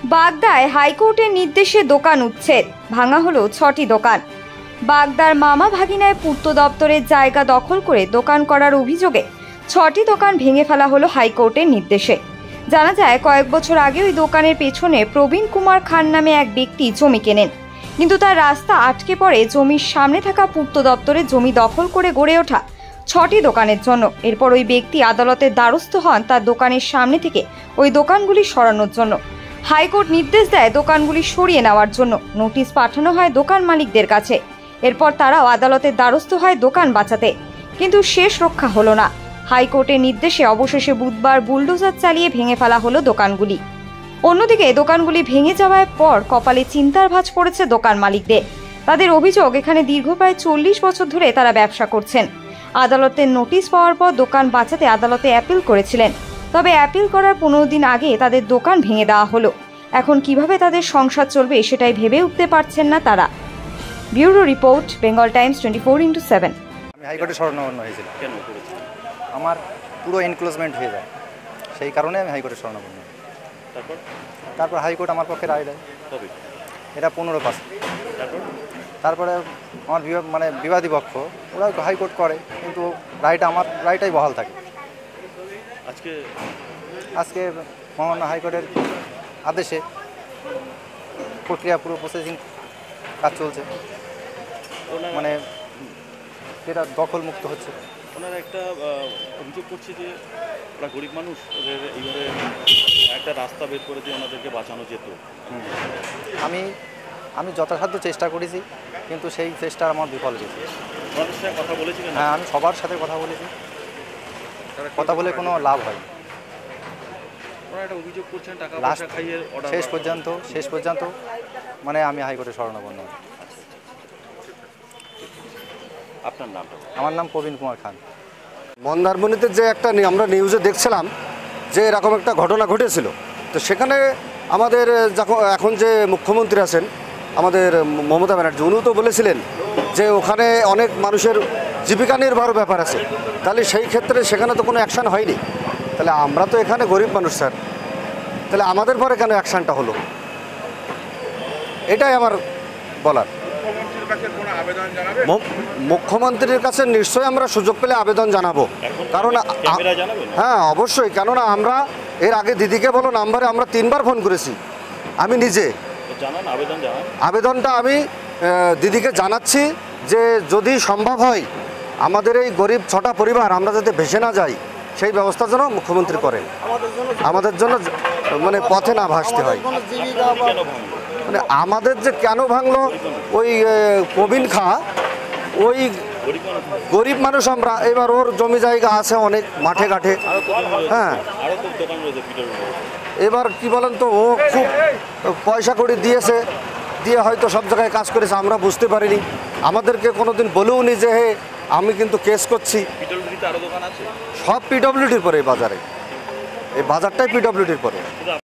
বাগদায় হাইকোর্টের নির্দেশে দোকান উচ্ছেদ, ভাঙা হলো 6টি দোকান। বাগদার মামা ভাগিনায় পূর্ত দপ্তরের জায়গা দখল করে দোকান করার অভিযোগে 6টি দোকান ভেঙে ফেলা হলো হাইকোর্টের নির্দেশে। জানা যায়, কয়েক বছর আগে ওই দোকানের পেছনে প্রবীণ কুমার খান নামে এক ব্যক্তি জমি কেনেন, কিন্তু তার রাস্তা আটকে পড়ে জমির সামনে থাকা পূর্ত দপ্তরের জমি দখল করে গড়ে ওঠা 6টি দোকানের জন্য। এরপর ওই ব্যক্তি আদালতের দ্বারস্থ হন তার দোকানের সামনে থেকে ওই দোকানগুলি সরানোর জন্য। হাইকোর্ট নির্দেশ দেয় দোকানগুলি সরিয়ে নেওয়ার জন্য। নোটিশ পাঠানো হয় দোকান মালিকদের কাছে। এরপর তারাও আদালতের দ্বারস্থ হয় দোকান বাঁচাতে, কিন্তু শেষ রক্ষা হলো না। হাইকোর্টের নির্দেশে অবশেষে বুধবার বুলডোজার চালিয়ে ভেঙে ফেলা হলো দোকানগুলি। অন্যদিকে দোকানগুলি ভেঙে যাওয়ার পর কপালে চিন্তার ভাঁজ পড়েছে দোকান মালিকদের। তাদের অভিযোগ, এখানে দীর্ঘ প্রায় 40 বছর ধরে তারা ব্যবসা করছেন। আদালতের নোটিশ পাওয়ার পর দোকান বাঁচাতে আদালতে অ্যাপিল করেছিলেন, তবে অ্যাপিল করার 15 দিন আগে তাদের দোকান ভেঙে দেওয়া হলো। এখন কিভাবে তাদের সংসার চলবে সেটাই ভেবে উঠতে পারছেন না তারা। Bureau report, Bengal Times 24x7। আমি হাইকোর্টে শরণাপন্ন হয়েছিল। কেন করেছেন? আমার পুরো এনক্লোজমেন্ট হয়ে যায়, সেই কারণে আমি হাইকোর্টে শরণাপন্ন। তারপর হাইকোর্ট আমার পক্ষে রায় দেয়। এটা 15 তারপরে আমার বিবাদী পক্ষ ওরা হাইকোর্ট করে, কিন্তু আমার রায়টাই বহাল থাকে। আজকে মহামান্য হাইকোর্টের আদেশে প্রক্রিয়া পুরো প্রসেসিং কাজ চলছে, এটা দখল মুক্ত হচ্ছে। ওনারা একটা অভিযোগ করছে যে ওরা গরিব মানুষ, ওদের এইভাবে একটা রাস্তা বের করে দিয়ে ওনাদেরকে বাঁচানো যেত। আমি যথাসাধ্য চেষ্টা করেছি, কিন্তু সেই চেষ্টা আমার বিফল গেছে। ওনাদের সাথে কথা বলেছিলেন? হ্যাঁ, আমি সবার সাথে কথা বলেছি, কথা বলে কোনো লাভ হয়। ওনারা একটা অভিযোগ করছেন টাকা পয়সা খাইয়ে শেষ পর্যন্ত আমি হাইকোর্টে শরণাপন্ন। আপনার নামটা? আমার নাম প্রবীণ কুমার খান। মন্দারমণিতে যে একটা আমরা নিউজে দেখছিলাম যে এরকম একটা ঘটনা ঘটেছিল, তো সেখানে আমাদের এখন যে মুখ্যমন্ত্রী আছেন আমাদের মমতা ব্যানার্জি, উনিও তো বলেছিলেন যে ওখানে অনেক মানুষের জীবিকা নির্বাহের ব্যাপার আছে। তাহলে সেই ক্ষেত্রে সেখানে তো কোনো অ্যাকশান হয়নি। তাহলে আমরা তো এখানে গরিব মানুষ স্যার, তাহলে আমাদের পরে কেন অ্যাকশানটা হলো, এটাই আমার বলার। মুখ্যমন্ত্রীর কাছে নিশ্চয়ই আমরা সুযোগ পেলে আবেদন জানাবো, কারণ হ্যাঁ অবশ্যই, কেননা আমরা এর আগে দিদিকে বলো নাম্বারে আমরা 3 বার ফোন করেছি। আমি নিজে আবেদনটা আমি দিদিকে জানাচ্ছি যে যদি সম্ভব হয় আমাদের এই গরিব 6টা পরিবার আমরা যাতে ভেসে না যাই, সেই ব্যবস্থা যেন মুখ্যমন্ত্রী করেন, আমাদের জন্য পথে না ভাসতে হয়। আমাদের যে কেন ভাঙলো, ওই প্রবীণ খা, ওই গরিব মানুষ আমরা, এবার ওর জমি জায়গা আছে অনেক মাঠে ঘাটে। হ্যাঁ, এবার কি বলেন তো, ও খুব পয়সা করে দিয়ে হয়তো সব জায়গায় কাজ করেছে, আমরা বুঝতে পারিনি। আমাদেরকে কোনোদিন বলেও নি যে হে আমি কিন্তু কেস করছি। সব পিডব্লিউডির পরে এই বাজারটাই পিডব্লিউডির পরে।